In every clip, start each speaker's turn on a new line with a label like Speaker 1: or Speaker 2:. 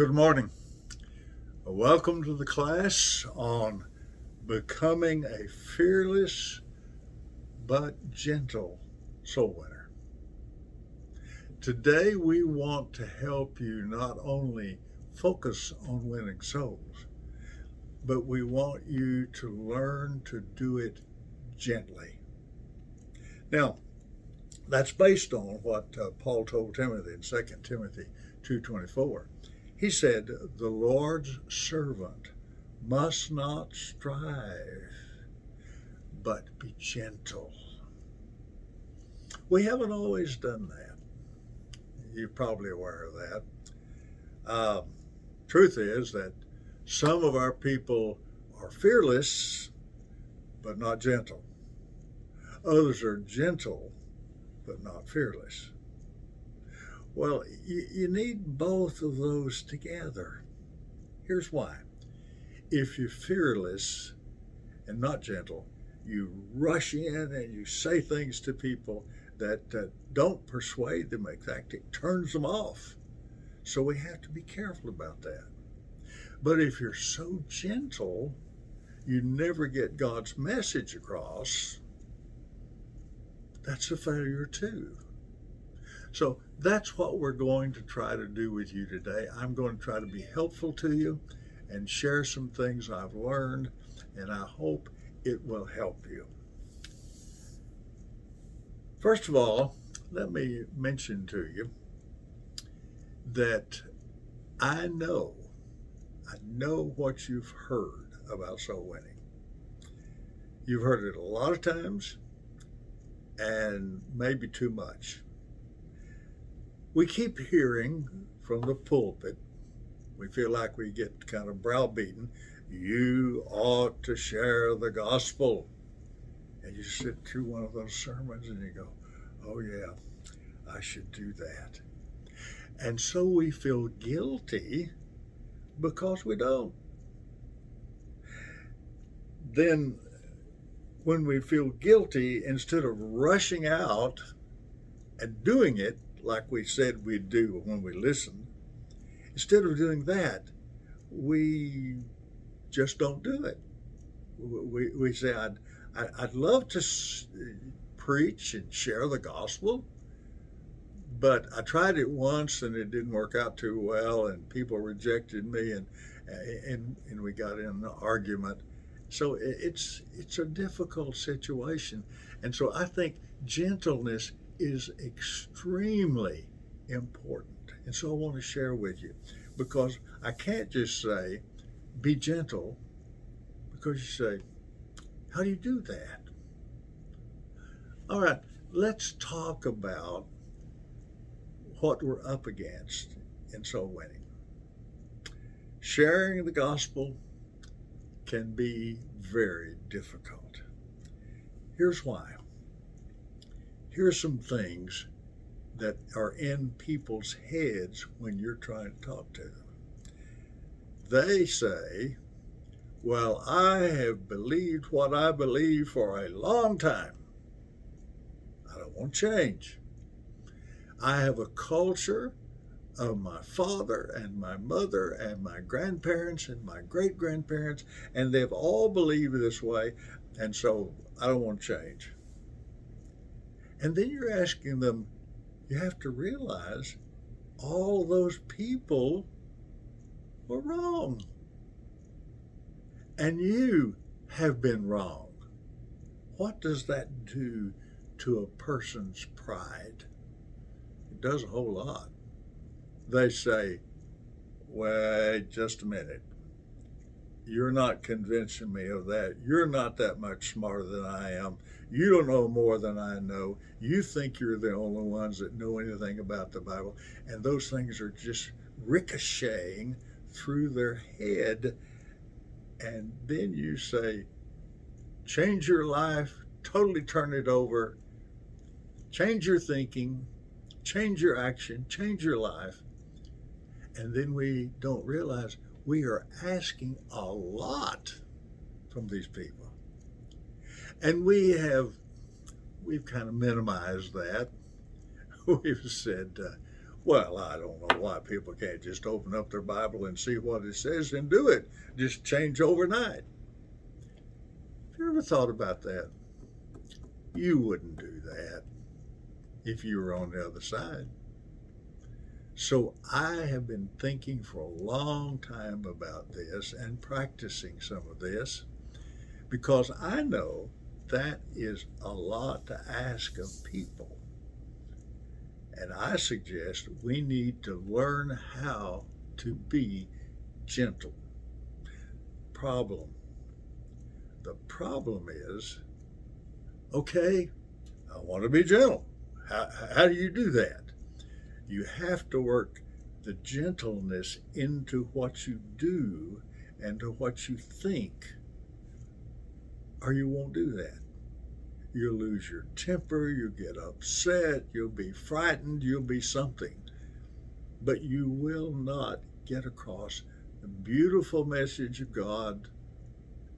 Speaker 1: Good morning. Welcome to the class on becoming a fearless but gentle soul winner. Today we want to help you not only focus on winning souls, but we want you to learn to do it gently. Now, that's based on what Paul told Timothy in 2 Timothy 2:24. He said, the Lord's servant must not strive, but be gentle. We haven't always done that. You're probably aware of that. Truth is that some of our people are fearless, but not gentle. Others are gentle, but not fearless. Well, you need both of those together. Here's why. If you're fearless and not gentle, you rush in and you say things to people that don't persuade them. In fact, it turns them off. So we have to be careful about that. But if you're so gentle, you never get God's message across, that's a failure too. So that's what we're going to try to do with you today. I'm going to try to be helpful to you and share some things I've learned, and I hope it will help you. First of all, let me mention to you that I know what you've heard about soul winning. You've heard it a lot of times, and maybe too much. We keep hearing from the pulpit, we feel like we get kind of browbeaten, you ought to share the gospel. And you sit through one of those sermons and you go, oh yeah, I should do that. And so we feel guilty because we don't. Then when we feel guilty, instead of rushing out and doing it, like we said we'd do when we listened, instead of doing that, we just don't do it. We say, I'd love to preach and share the gospel, but I tried it once and it didn't work out too well, and people rejected me, and we got in an argument. So it's a difficult situation. And so I think gentleness is extremely important. And so I want to share with you, because I can't just say, be gentle, because you say, how do you do that? All right, let's talk about what we're up against in soul winning. Sharing the gospel can be very difficult. Here's why. Here's some things that are in people's heads when you're trying to talk to them. They say, well, I have believed what I believe for a long time. I don't want to change. I have a culture of my father and my mother and my grandparents and my great-grandparents, and they've all believed this way, and so I don't want to change. And then you're asking them, you have to realize all those people were wrong. And you have been wrong. What does that do to a person's pride? It does a whole lot. They say, wait just a minute. You're not convincing me of that. You're not that much smarter than I am. You don't know more than I know. You think you're the only ones that know anything about the Bible. And those things are just ricocheting through their head. And then you say, change your life, totally turn it over, change your thinking, change your action, change your life. And then we don't realize we are asking a lot from these people. And we've kind of minimized that. We've said, Well, I don't know why people can't just open up their Bible and see what it says and do it. Just change overnight. Have you ever thought about that? You wouldn't do that if you were on the other side. So I have been thinking for a long time about this and practicing some of this because I know that is a lot to ask of people. And I suggest we need to learn how to be gentle. The problem is, okay, I want to be gentle. How do you do that? You have to work the gentleness into what you do and to what you think, or you won't do that. You'll lose your temper, you'll get upset, you'll be frightened, you'll be something. But you will not get across the beautiful message of God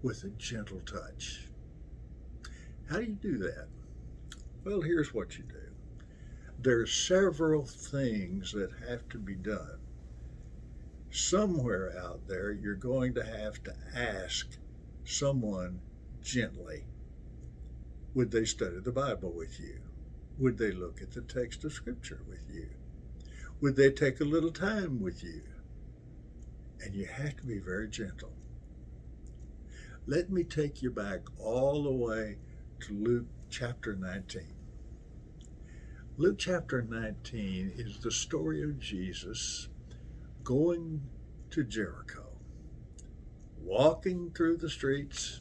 Speaker 1: with a gentle touch. How do you do that? Well, here's what you do. There are several things that have to be done. Somewhere out there, you're going to have to ask someone gently. Would they study the Bible with you? Would they look at the text of Scripture with you? Would they take a little time with you? And you have to be very gentle. Let me take you back all the way to Luke chapter 19. Luke chapter 19 is the story of Jesus going to Jericho, walking through the streets,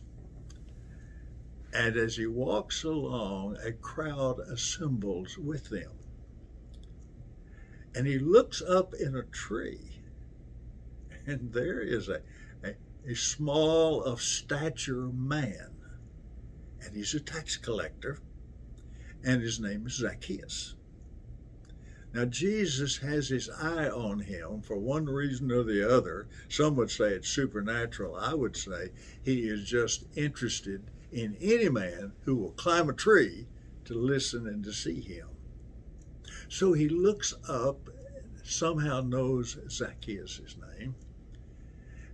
Speaker 1: and as he walks along, a crowd assembles with them. And he looks up in a tree, and there is a small of stature man, and he's a tax collector, and his name is Zacchaeus. Now, Jesus has his eye on him for one reason or the other. Some would say it's supernatural. I would say he is just interested in any man who will climb a tree to listen and to see him. So he looks up, somehow knows Zacchaeus' name,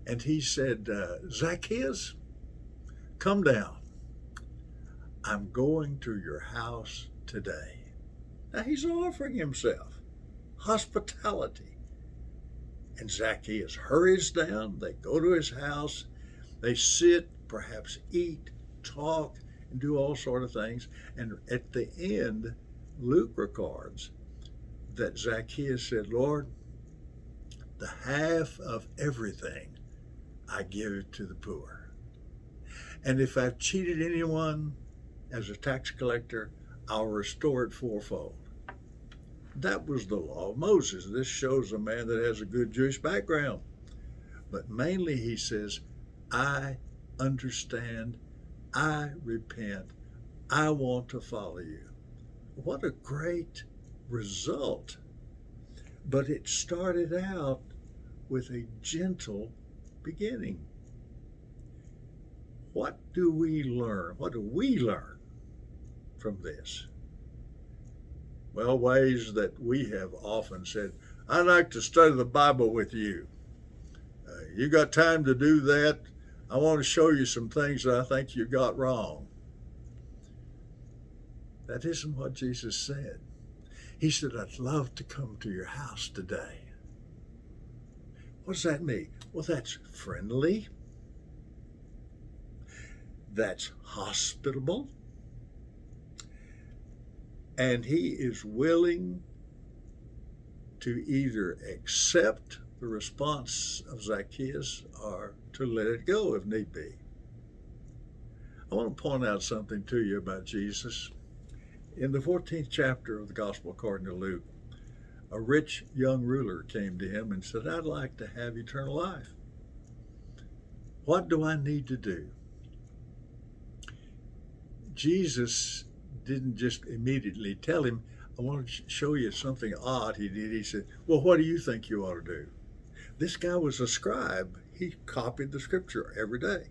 Speaker 1: and he said, Zacchaeus, come down. I'm going to your house today. Now he's offering himself hospitality. And Zacchaeus hurries down. They go to his house. They sit, perhaps eat, talk, and do all sort of things. And at the end, Luke records that Zacchaeus said, Lord, the half of everything I give to the poor. And if I've cheated anyone as a tax collector, I'll restore it fourfold. That was the law of Moses. This shows a man that has a good Jewish background. But mainly he says, I understand, I repent, I want to follow you. What a great result. But it started out with a gentle beginning. What do we learn? What do we learn from this? Well, ways that we have often said, I'd like to study the Bible with you. You got time to do that? I want to show you some things that I think you got wrong. That isn't what Jesus said. He said, I'd love to come to your house today. What does that mean? Well, that's friendly. That's hospitable. And he is willing to either accept the response of Zacchaeus or to let it go if need be. I want to point out something to you about Jesus. In the 14th chapter of the Gospel according to Luke, a rich young ruler came to him and said, I'd like to have eternal life. What do I need to do? Jesus didn't just immediately tell him, I want to show you something odd he did. He said, well, what do you think you ought to do? This guy was a scribe. He copied the scripture every day.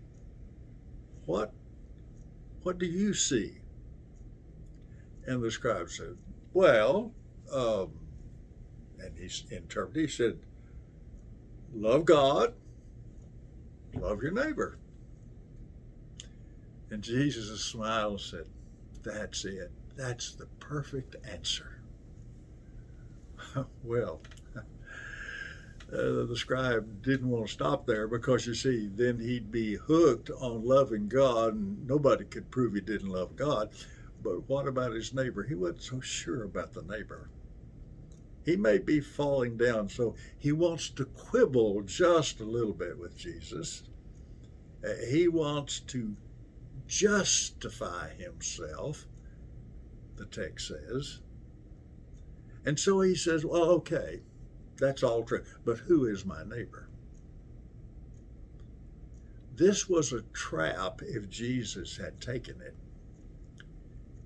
Speaker 1: What do you see? And the scribe said, well, And he interpreted, he said, love God, love your neighbor. And Jesus smiled and said, that's it. That's the perfect answer. Well, the scribe didn't want to stop there because, you see, then he'd be hooked on loving God, and nobody could prove he didn't love God. But what about his neighbor? He wasn't so sure about the neighbor. He may be falling down, so he wants to quibble just a little bit with Jesus. He wants to justify himself, the text says. And so he says, well, okay, that's all true, but who is my neighbor? This was a trap if Jesus had taken it.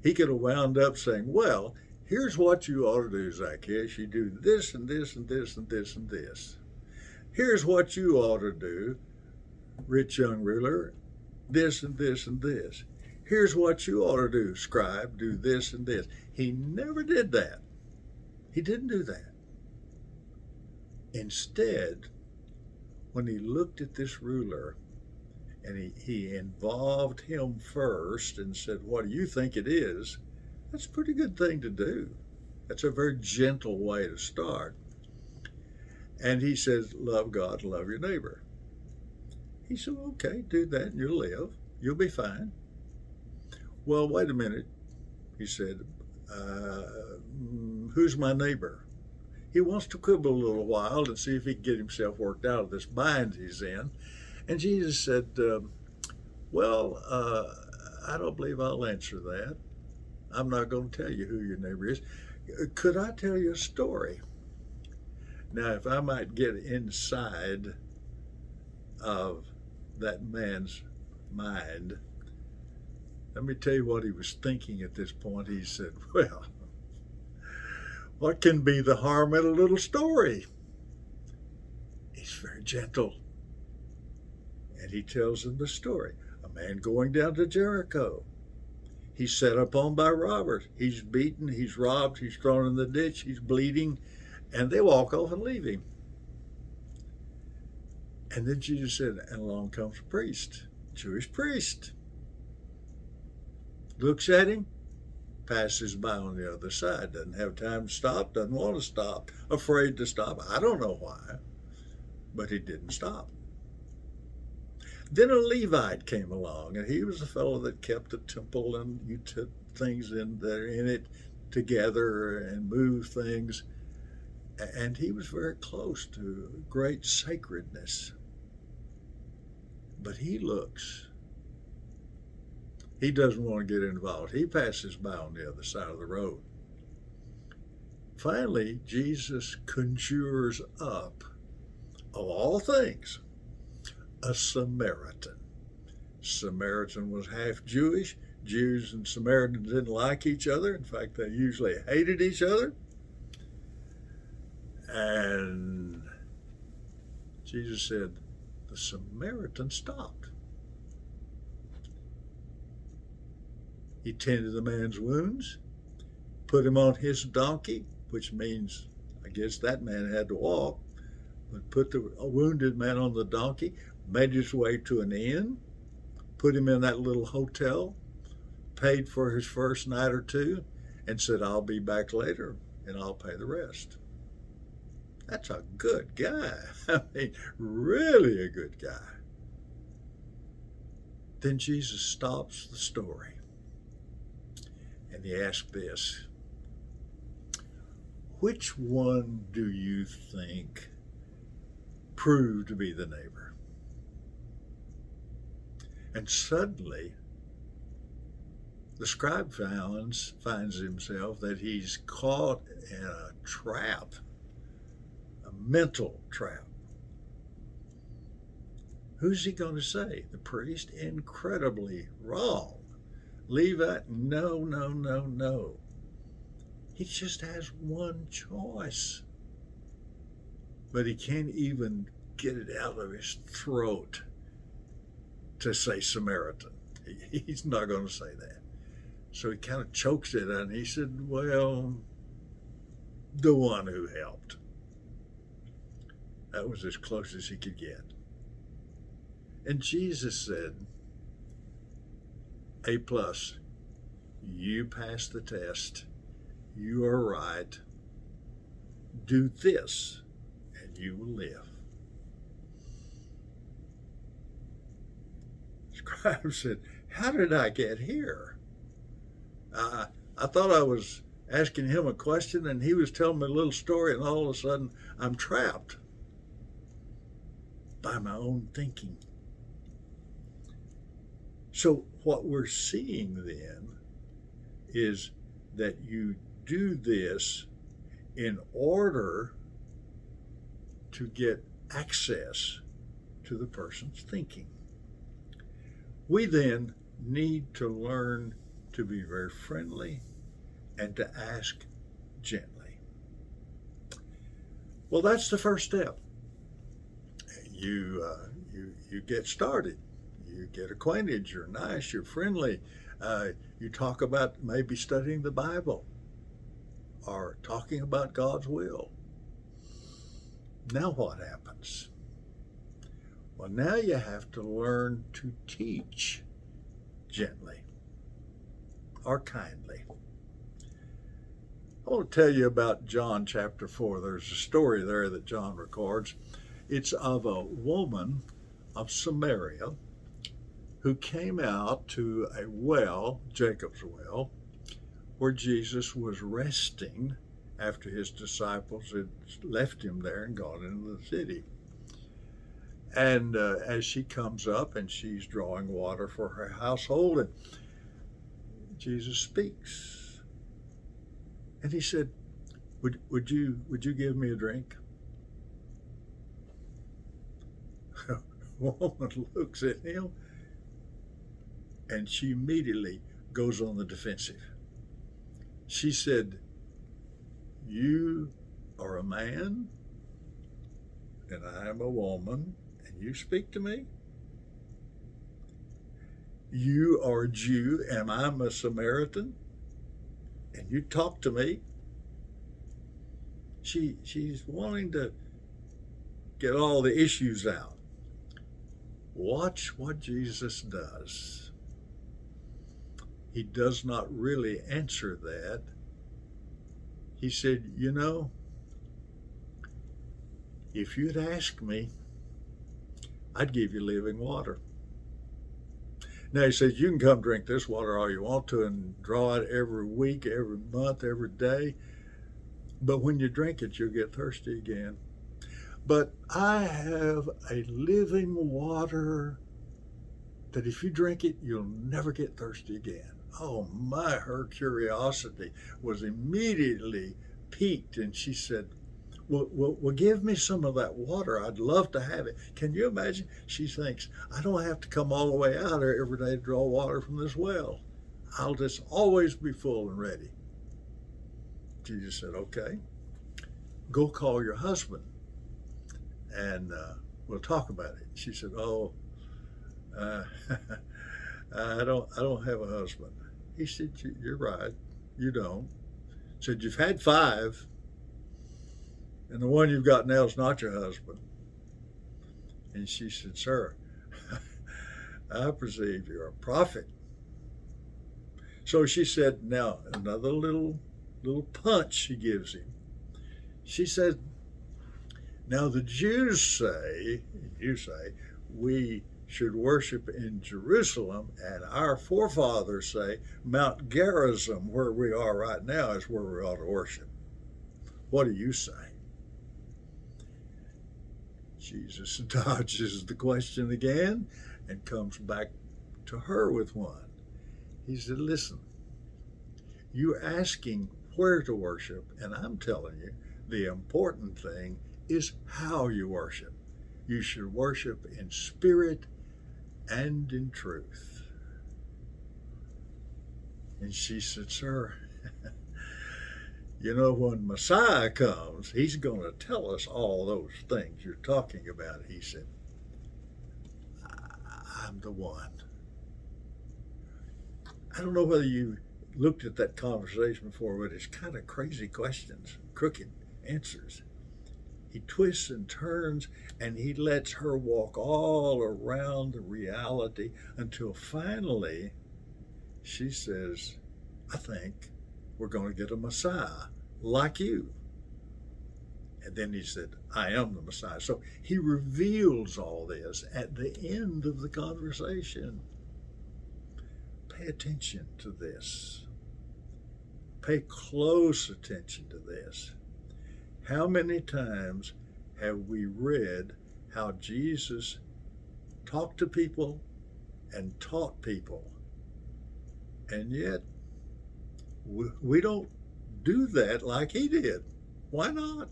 Speaker 1: He could have wound up saying, well, here's what you ought to do, Zacchaeus. You do this and this and this and this and this. Here's what you ought to do, rich young ruler, this and this and this. Here's what you ought to do, scribe, do this and this. He never did that. He didn't do that. Instead, when he looked at this ruler and he involved him first and said, what do you think it is? That's a pretty good thing to do. That's a very gentle way to start. And he says, love God, love your neighbor. He said, okay, do that and you'll live. You'll be fine. Well, wait a minute, he said, who's my neighbor? He wants to quibble a little while and see if he can get himself worked out of this bind he's in. And Jesus said, I don't believe I'll answer that. I'm not going to tell you who your neighbor is. Could I tell you a story? Now, if I might get inside of that man's mind, let me tell you what he was thinking at this point. He said, well, what can be the harm in a little story? He's very gentle. And he tells them the story. A man going down to Jericho. He's set upon by robbers. He's beaten, he's robbed, he's thrown in the ditch, he's bleeding, and they walk off and leave him. And then Jesus said, and along comes a priest, Jewish priest. Looks at him, passes by on the other side, doesn't have time to stop, doesn't want to stop, afraid to stop. I don't know why, but he didn't stop. Then a Levite came along, and he was the fellow that kept the temple and you took things in there in it together and moved things. And he was very close to great sacredness. But he looks. He doesn't want to get involved. He passes by on the other side of the road. Finally, Jesus conjures up, of all things, a Samaritan. Samaritan was half Jewish. Jews and Samaritans didn't like each other. In fact, they usually hated each other. And Jesus said, the Samaritan stopped. He tended the man's wounds, put him on his donkey, which means, I guess that man had to walk, but put the wounded man on the donkey, made his way to an inn, put him in that little hotel, paid for his first night or two, and said, I'll be back later and I'll pay the rest. That's a good guy. I mean, really a good guy. Then Jesus stops the story and he asks this, which one do you think proved to be the neighbor? And suddenly, the scribe finds himself that he's caught in a trap, a mental trap. Who's he going to say? The priest? Incredibly wrong. Levite? No. He just has one choice. But he can't even get it out of his throat to say Samaritan. He's not going to say that. So he kind of chokes it out and he said, well, the one who helped. That was as close as he could get. And Jesus said, A plus, you passed the test. You are right. Do this and you will live. The scribe said, how did I get here? I thought I was asking him a question and he was telling me a little story, and all of a sudden I'm trapped by my own thinking. So what we're seeing then is that you do this in order to get access to the person's thinking. We then need to learn to be very friendly and to ask gently. Well, that's the first step. You get started. You get acquainted. You're nice. You're friendly. You talk about maybe studying the Bible or talking about God's will. Now what happens? Well, now you have to learn to teach gently or kindly. I want to tell you about John chapter 4. There's a story there that John records. It's of a woman of Samaria who came out to a well, Jacob's well, where Jesus was resting after his disciples had left him there and gone into the city. And as she comes up and she's drawing water for her household, and Jesus speaks. And he said, would you give me a drink? The woman looks at him and she immediately goes on the defensive. She said, you are a man and I am a woman and you speak to me? You are a Jew and I'm a Samaritan and you talk to me? She's wanting to get all the issues out. Watch what Jesus does. He does not really answer that. He said, you know, if you'd asked me, I'd give you living water. Now he says, you can come drink this water all you want to and draw it every week, every month, every day. But when you drink it, you'll get thirsty again. But I have a living water that if you drink it, you'll never get thirsty again. Oh my, her curiosity was immediately piqued, and she said, well, give me some of that water. I'd love to have it. Can you imagine? She thinks, I don't have to come all the way out there every day to draw water from this well. I'll just always be full and ready. Jesus said, okay, go call your husband and we'll talk about it. She said, I don't have a husband. He said, you're right, you don't. He said, you've had 5, and the one you've got now is not your husband. And she said, sir, I perceive you're a prophet. So she said, now another little punch she gives him. She said, now the Jews say, you say, we should worship in Jerusalem, and our forefathers say Mount Gerizim, where we are right now, is where we ought to worship. What do you say? Jesus dodges the question again and comes back to her with one. He said, listen, you're asking where to worship, and I'm telling you, the important thing is how you worship. You should worship in spirit and in truth. And she said, sir, you know, when Messiah comes, he's going to tell us all those things you're talking about. He said, I'm the one. I don't know whether you looked at that conversation before, but it's kind of crazy questions, crooked answers. He twists and turns, and he lets her walk all around the reality until finally she says, I think we're going to get a Messiah like you. And then he said, I am the Messiah. So he reveals all this at the end of the conversation. Pay attention to this. Pay close attention to this. How many times have we read how Jesus talked to people and taught people, and yet we don't do that like he did? Why not?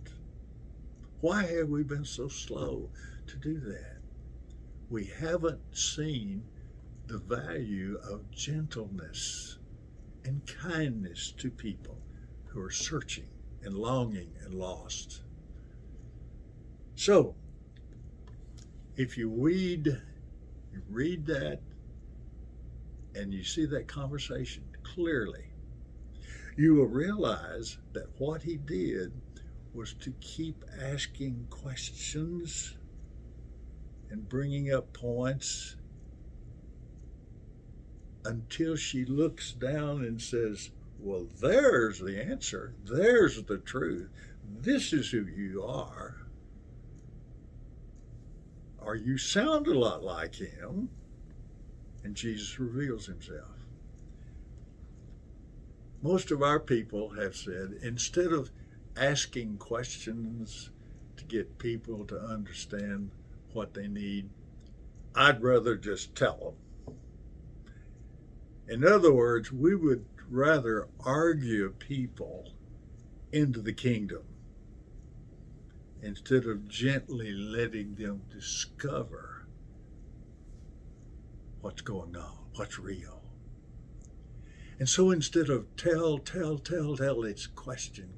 Speaker 1: Why have we been so slow to do that? We haven't seen the value of gentleness and kindness to people who are searching and longing and lost. So, if you read that and you see that conversation clearly, you will realize that what he did was to keep asking questions and bringing up points until she looks down and says, well, there's the answer. There's the truth. This is who you are. Or you sound a lot like him. And Jesus reveals himself. Most of our people have said, instead of asking questions to get people to understand what they need, I'd rather just tell them. In other words, we would rather argue people into the kingdom instead of gently letting them discover what's going on, what's real. And so instead of tell, it's question.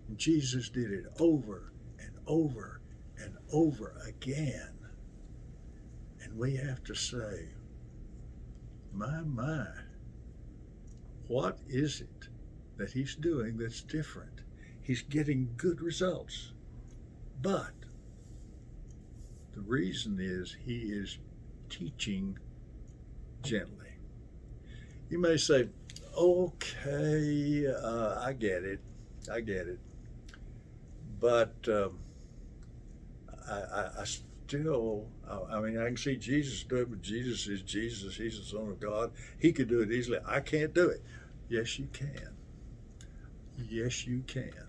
Speaker 1: And Jesus did it over and over and over again. And we have to say, my, what is it that he's doing that's different? He's getting good results. But the reason is he is teaching gently. You may say, okay, I get it. But I still, I can see Jesus do it, but Jesus is Jesus. He's the Son of God. He could do it easily. I can't do it. Yes, you can. Yes, you can.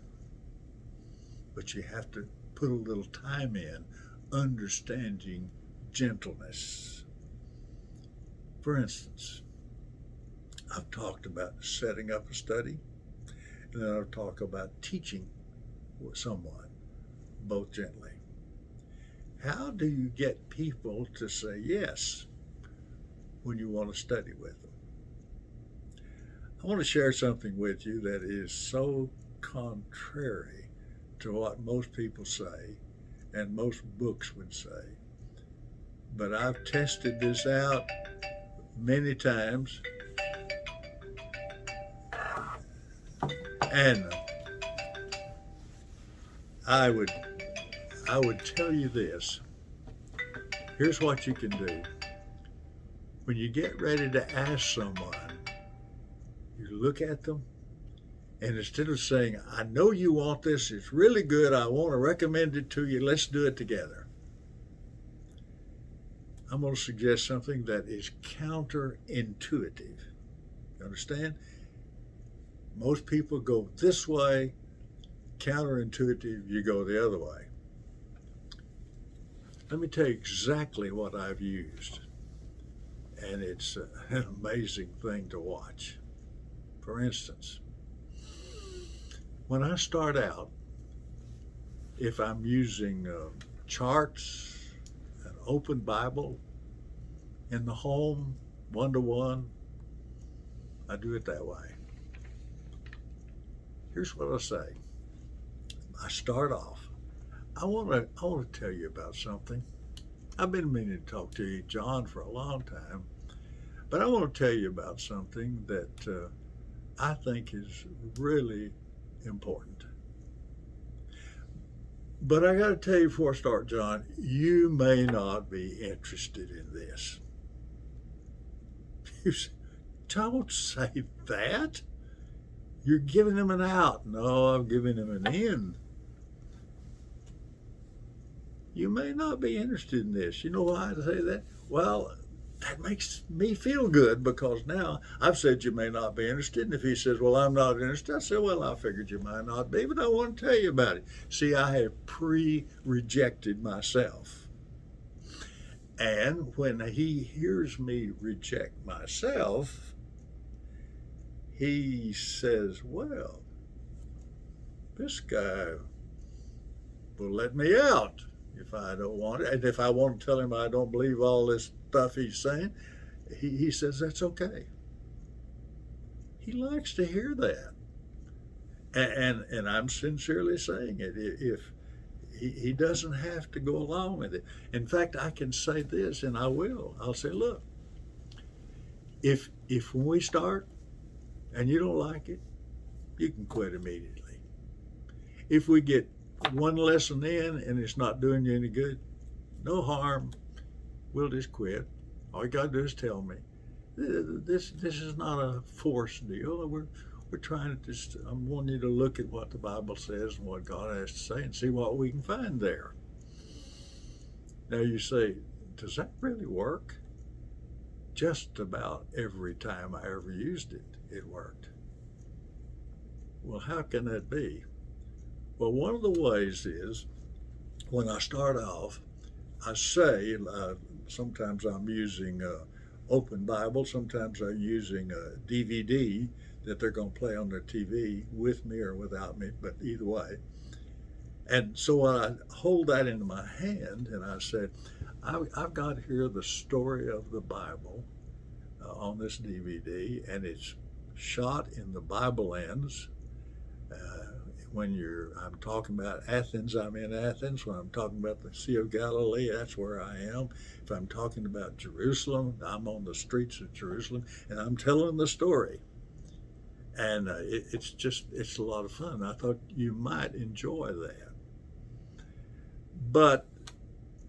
Speaker 1: But you have to put a little time in understanding gentleness. For instance, I've talked about setting up a study, and then I've talked about teaching someone, both gently. How do you get people to say yes when you want to study with them? I want to share something with you that is so contrary to what most people say and most books would say. But I've tested this out many times, and I would tell you this. Here's what you can do. When you get ready to ask someone, you look at them, and instead of saying, I know you want this, it's really good, I want to recommend it to you, let's do it together, I'm going to suggest something that is counterintuitive. You understand? Most people go this way, counterintuitive, you go the other way. Let me tell you exactly what I've used, and it's an amazing thing to watch. For instance, when I start out, if I'm using charts, an open Bible in the home, one-to-one, I do it that way. Here's what I say. I start off. I want to tell you about something. I've been meaning to talk to you, John, for a long time, but I want to tell you about something that I think is really important. But I got to tell you before I start, John, you may not be interested in this. You say, don't say that. You're giving him an out. No, I'm giving him an in. You may not be interested in this. You know why I say that? Well, that makes me feel good because now I've said you may not be interested. And if he says, well, I'm not interested, I say, well, I figured you might not be, but I want to tell you about it. See, I have pre-rejected myself. And when he hears me reject myself, he says, well, this guy will let me out if I don't want it. And if I want to tell him I don't believe all this stuff he's saying, he says that's okay. He likes to hear that. And I'm sincerely saying it. If he doesn't have to go along with it. In fact, I can say this, and I will. I'll say, look, if when we start and you don't like it, you can quit immediately. If we get one lesson in and it's not doing you any good, no harm. We'll just quit. All you got to do is tell me. This is not a forced deal. We're trying to just, I want you to look at what the Bible says and what God has to say and see what we can find there. Now you say, does that really work? Just about every time I ever used it, it worked. Well, how can that be? Well, one of the ways is when I start off, I say, sometimes I'm using Open Bible, sometimes I'm using a DVD that they're going to play on their TV with me or without me, but either way. And so I hold that into my hand and I said, I've got here the story of the Bible on this DVD, and it's shot in the Bible lens. When I'm talking about Athens, I'm in Athens. When I'm talking about the Sea of Galilee, that's where I am. If I'm talking about Jerusalem, I'm on the streets of Jerusalem, and I'm telling the story. And it's a lot of fun. I thought you might enjoy that. But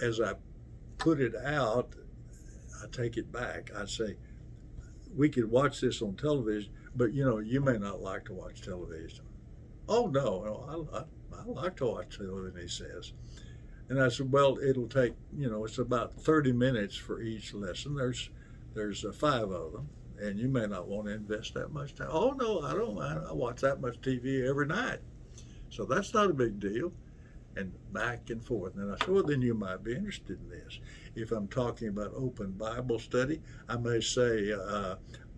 Speaker 1: as I put it out, I take it back. I say, we could watch this on television, but you may not like to watch television. Oh, no, I like to watch television, he says. And I said, well, it'll take, it's about 30 minutes for each lesson. There's 5 of them, and you may not want to invest that much time. Oh, no, I don't mind. I watch that much TV every night. So that's not a big deal. And back and forth. And I said, well, then you might be interested in this. If I'm talking about open Bible study, I may say,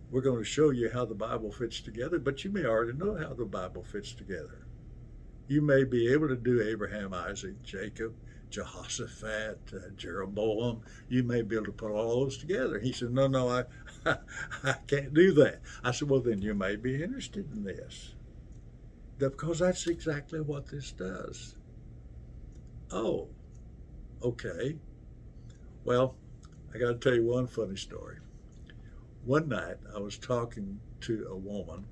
Speaker 1: we're going to show you how the Bible fits together, but you may already know how the Bible fits together. You may be able to do Abraham, Isaac, Jacob, Jehoshaphat, Jeroboam. You may be able to put all those together. He said, no, I can't do that. I said, well, then you may be interested in this, because that's exactly what this does. Oh, okay. Well, I got to tell you one funny story. One night I was talking to a woman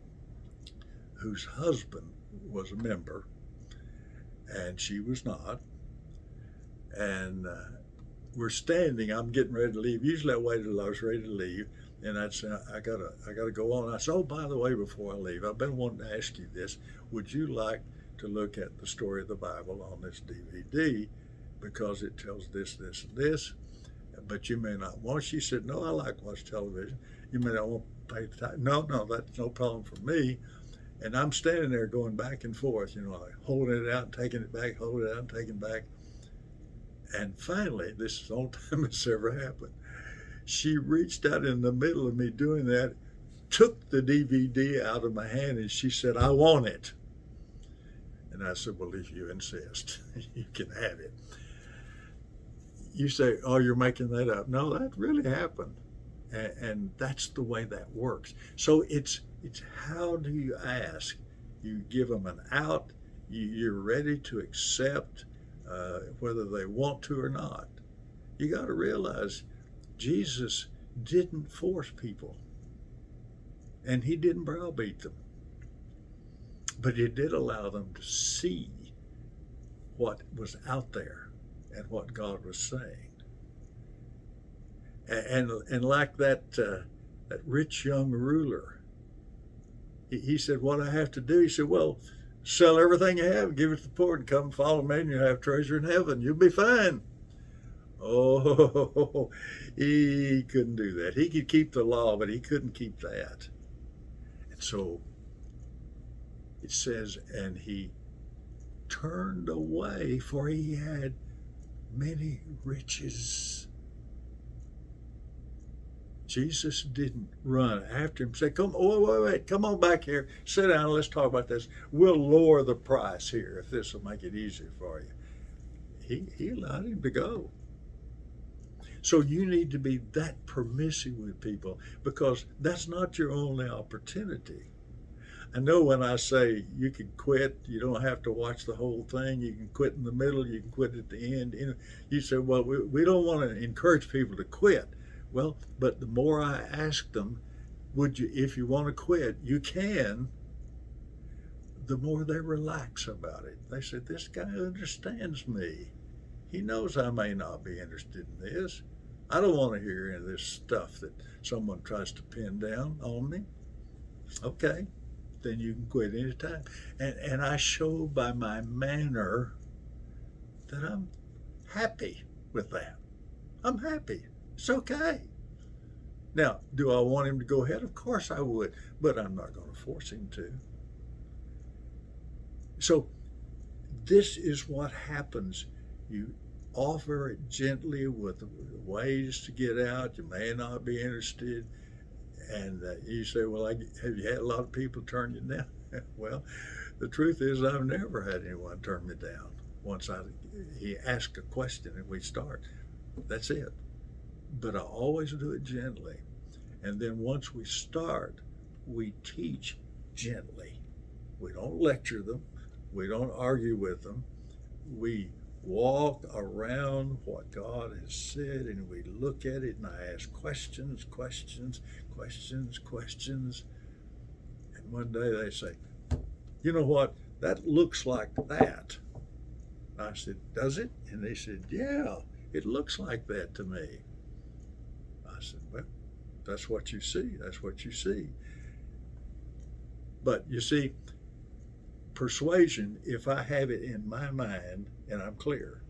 Speaker 1: whose husband was a member and she was not. And we're standing, I'm getting ready to leave. Usually I wait till I was ready to leave, and I'd say, I gotta go on. I said, oh, by the way, before I leave, I've been wanting to ask you this. Would you like to look at the story of the Bible on this DVD, because it tells this, this, and this, but you may not want. She said, no, I like to watch television. You may not want to pay the time. No, that's no problem for me. And I'm standing there going back and forth, like holding it out, taking it back, holding it out, taking it back. And finally, this is the only time it's ever happened, she reached out in the middle of me doing that, took the DVD out of my hand, and she said, I want it. And I said, well, if you insist, you can have it. You say, oh, you're making that up. No, that really happened. And that's the way that works. So it's how do you ask? You give them an out. You're ready to accept whether they want to or not. You got to realize Jesus didn't force people, and he didn't browbeat them, but he did allow them to see what was out there and what God was saying. And like that rich young ruler, he said, what I have to do, he said, well, sell everything you have, give it to the poor, and come follow me, and you'll have treasure in heaven. You'll be fine. Oh, he couldn't do that. He could keep the law, but he couldn't keep that. And so it says, and he turned away, for he had many riches. Jesus didn't run after him and say, come, wait, come on back here, sit down, let's talk about this. We'll lower the price here if this will make it easier for you. He allowed him to go. So you need to be that permissive with people, because that's not your only opportunity. I know when I say you can quit, you don't have to watch the whole thing. You can quit in the middle, you can quit at the end. You say, well, we don't want to encourage people to quit. Well, but the more I ask them, would you, if you want to quit, you can, the more they relax about it. They say, this guy understands me. He knows I may not be interested in this. I don't want to hear any of this stuff that someone tries to pin down on me. Okay, then you can quit anytime. And I show by my manner that I'm happy with that. I'm happy. It's okay. Now, do I want him to go ahead? Of course I would, but I'm not going to force him to. So this is what happens. You offer it gently with ways to get out. You may not be interested. And you say, well, have you had a lot of people turn you down? Well, the truth is I've never had anyone turn me down. Once he asks a question and we start, that's it. But I always do it gently. And then once we start, we teach gently. We don't lecture them. We don't argue with them. We walk around what God has said, and we look at it, and I ask questions. And one day they say, you know what, that looks like that. I said, does it? And they said, yeah, it looks like that to me. I said, well, that's what you see. That's what you see. But you see, persuasion, if I have it in my mind and I'm clear,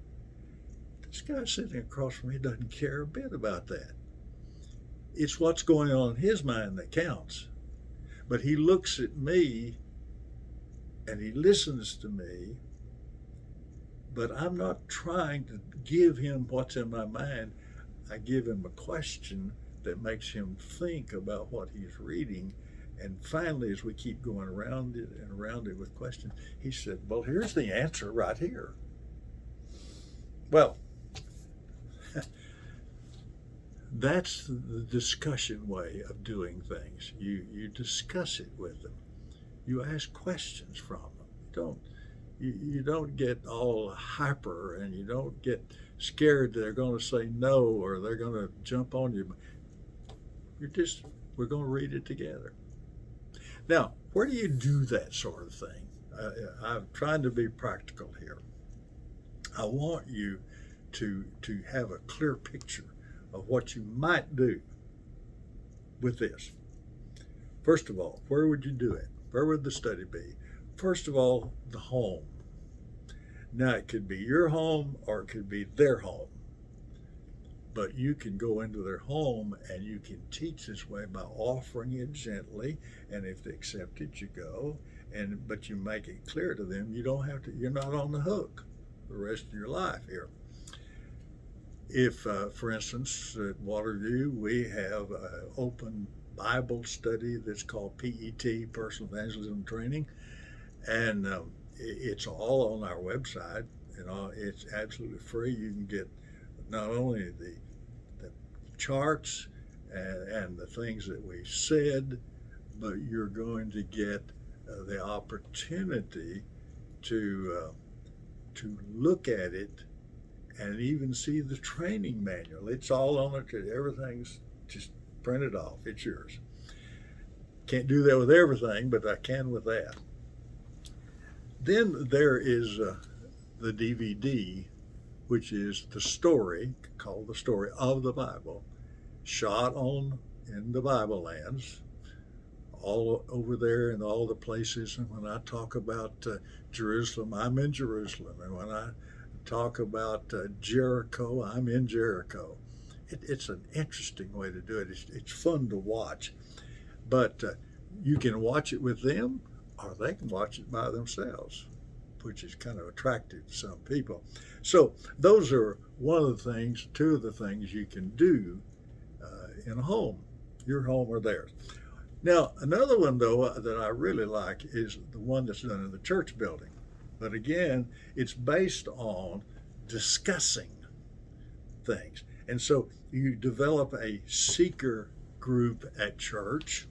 Speaker 1: this guy sitting across from me doesn't care a bit about that. It's what's going on in his mind that counts. But he looks at me and he listens to me, but I'm not trying to give him what's in my mind. I give him a question that makes him think about what he's reading. And finally, as we keep going around it and around it with questions, he said, well, here's the answer right here. Well, that's the discussion way of doing things. You discuss it with them. You ask questions from them. You don't get all hyper, and you don't get scared that they're going to say no or they're going to jump on you. We're going to read it together. Now, where do you do that sort of thing? I'm trying to be practical here. I want you to have a clear picture of what you might do with this. First of all, where would you do it? Where would the study be? First of all, the home. Now, it could be your home or it could be their home. But you can go into their home and you can teach this way by offering it gently. And if they accept it, you go. But you make it clear to them, you don't have to, you're not on the hook the rest of your life here. If, for instance, at Waterview, we have an open Bible study that's called PET, Personal Evangelism Training. And it's all on our website. It's absolutely free. You can get not only the charts and the things that we said, but you're going to get the opportunity to look at it and even see the training manual. It's all on it. Everything's just printed off. It's yours. Can't do that with everything, but I can with that. Then there is the the DVD, which is the story, called the story of the Bible, shot on in the Bible lands, all over there in all the places. And when I talk about Jerusalem, I'm in Jerusalem. And when I talk about Jericho, I'm in Jericho. It's an interesting way to do it. It's fun to watch. But you can watch it with them, or they can watch it by themselves, which is kind of attractive to some people. So those are two of the things you can do in a home, your home or theirs. Now, another one, though, that I really like is the one that's done in the church building. But again, it's based on discussing things. And so you develop a seeker group at church,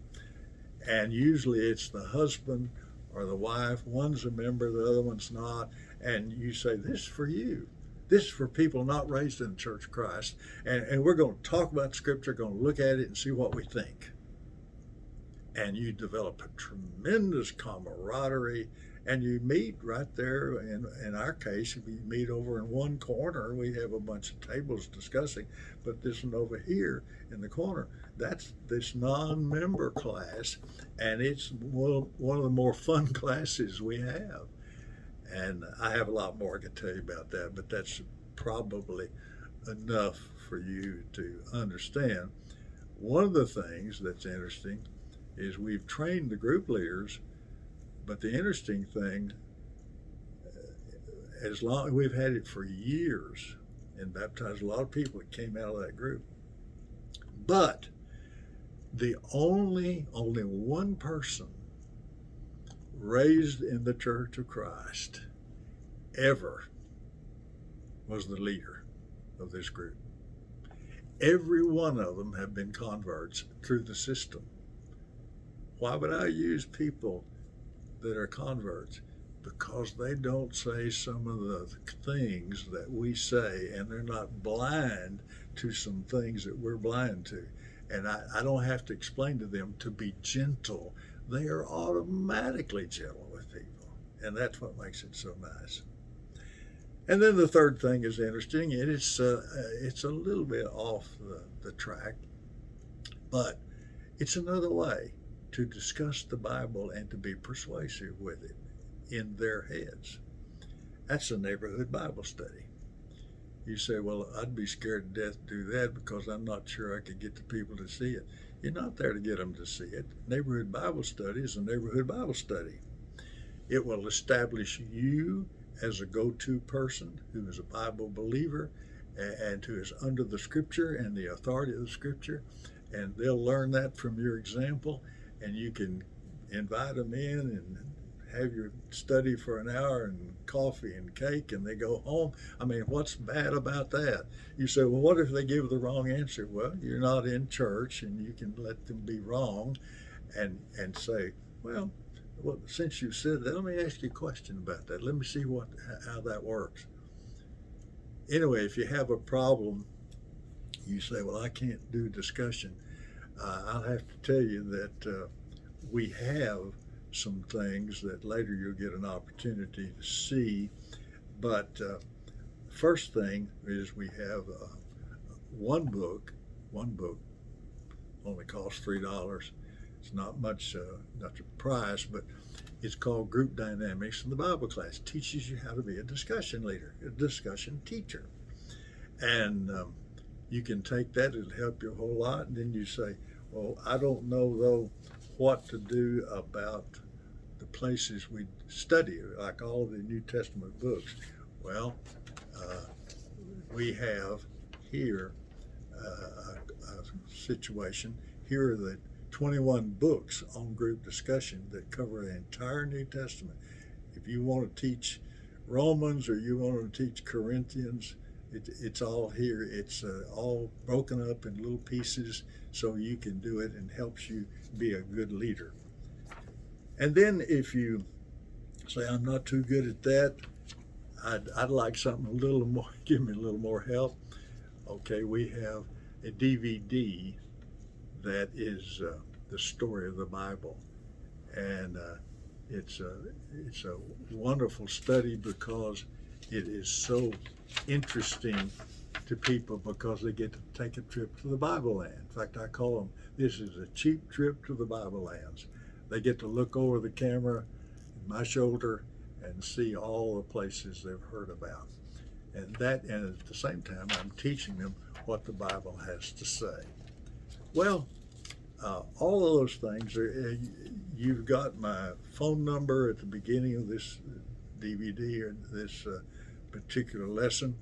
Speaker 1: and usually it's the husband or the wife. One's a member, the other one's not. And you say, this is for you. This is for people not raised in the Church of Christ. And we're going to talk about Scripture, going to look at it and see what we think. And you develop a tremendous camaraderie, and you meet right there. In our case, we meet over in one corner. We have a bunch of tables discussing, but this one over here in the corner, that's this non-member class, and it's one of the more fun classes we have. And I have a lot more I can tell you about that, but that's probably enough for you to understand. One of the things that's interesting is we've trained the group leaders, but the interesting thing, as long as we've had it for years and baptized a lot of people that came out of that group, but the only one person raised in the Church of Christ ever was the leader of this group. Every one of them have been converts through the system. Why would I use people that are converts? Because they don't say some of the things that we say, and they're not blind to some things that we're blind to. And I don't have to explain to them to be gentle. They are automatically gentle with people, and that's what makes it so nice. And then the third thing is interesting, and it's a little bit off the track, but it's another way to discuss the Bible and to be persuasive with it in their heads. That's a neighborhood Bible study. You say, well, I'd be scared to death to do that because I'm not sure I could get the people to see it. You're not there to get them to see it. Neighborhood Bible study is a neighborhood Bible study. It will establish you as a go-to person who is a Bible believer and who is under the Scripture and the authority of the Scripture. And they'll learn that from your example, and you can invite them in and have your study for an hour and coffee and cake, and they go home. I mean, what's bad about that? You say, well, what if they give the wrong answer? Well, you're not in church, and you can let them be wrong and say, well, since you said that, let me ask you a question about that. Let me see how that works. Anyway, if you have a problem, you say, well, I can't do discussion. I'll have to tell you that we have some things that later you'll get an opportunity to see. But first thing is we have one book only costs $3. It's not much, not a price, but it's called Group Dynamics in the Bible Class. It teaches you how to be a discussion leader, a discussion teacher. And you can take that, it'll help you a whole lot. And then you say, well, I don't know, though, what to do about the places we study, like all the New Testament books. Well, we have here a situation. Here are the 21 books on group discussion that cover the entire New Testament. If you want to teach Romans or you want to teach Corinthians, it's all here. It's all broken up in little pieces so you can do it, and helps you be a good leader. And then if you say, I'm not too good at that, I'd like something a little more, give me a little more help. Okay, we have a DVD that is the story of the Bible. And it's a wonderful study because it is so interesting to people because they get to take a trip to the Bible land. In fact, I call them, this is a cheap trip to the Bible lands. They get to look over the camera in my shoulder and see all the places they've heard about. And at the same time, I'm teaching them what the Bible has to say. Well, all of those things, you've got my phone number at the beginning of this DVD or this particular lesson.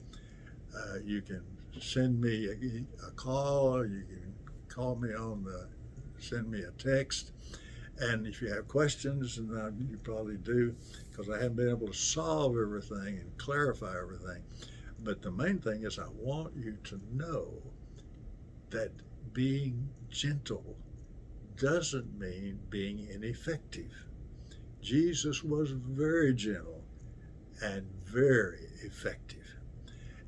Speaker 1: You can send me a call, you can call me send me a text. And if you have questions, and you probably do, because I haven't been able to solve everything and clarify everything. But the main thing is I want you to know that being gentle doesn't mean being ineffective. Jesus was very gentle and very effective.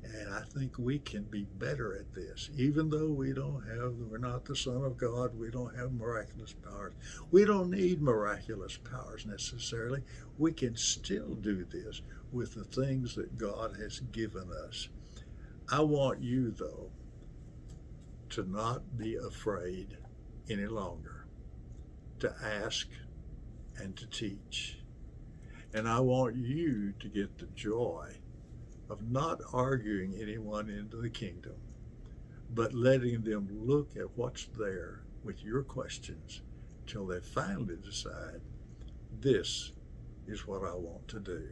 Speaker 1: And I think we can be better at this, even though we're not the Son of God, we don't have miraculous powers. We don't need miraculous powers necessarily. We can still do this with the things that God has given us. I want you, though, to not be afraid any longer, to ask and to teach. And I want you to get the joy of not arguing anyone into the kingdom, but letting them look at what's there with your questions till they finally decide, this is what I want to do.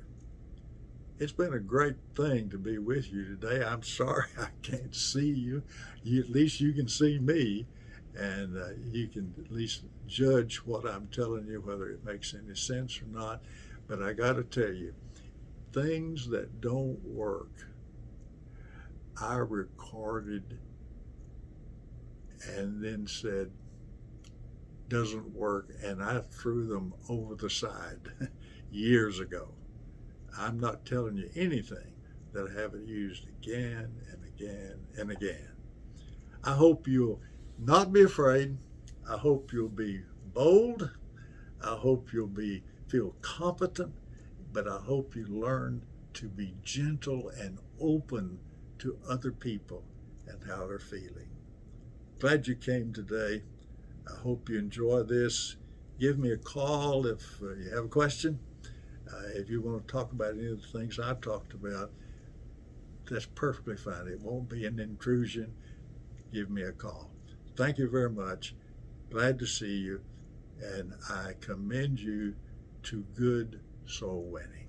Speaker 1: It's been a great thing to be with you today. I'm sorry I can't see you. At least you can see me, and you can at least judge what I'm telling you, whether it makes any sense or not. But I got to tell you, things that don't work, I recorded and then said, doesn't work, and I threw them over the side years ago. I'm not telling you anything that I haven't used again and again and again. I hope you'll not be afraid. I hope you'll be bold. I hope you'll feel competent. But I hope you learn to be gentle and open to other people and how they're feeling. Glad you came today. I hope you enjoy this. Give me a call if you have a question. If you want to talk about any of the things I talked about, that's perfectly fine. It won't be an intrusion. Give me a call. Thank you very much. Glad to see you. And I commend you to good soul winning.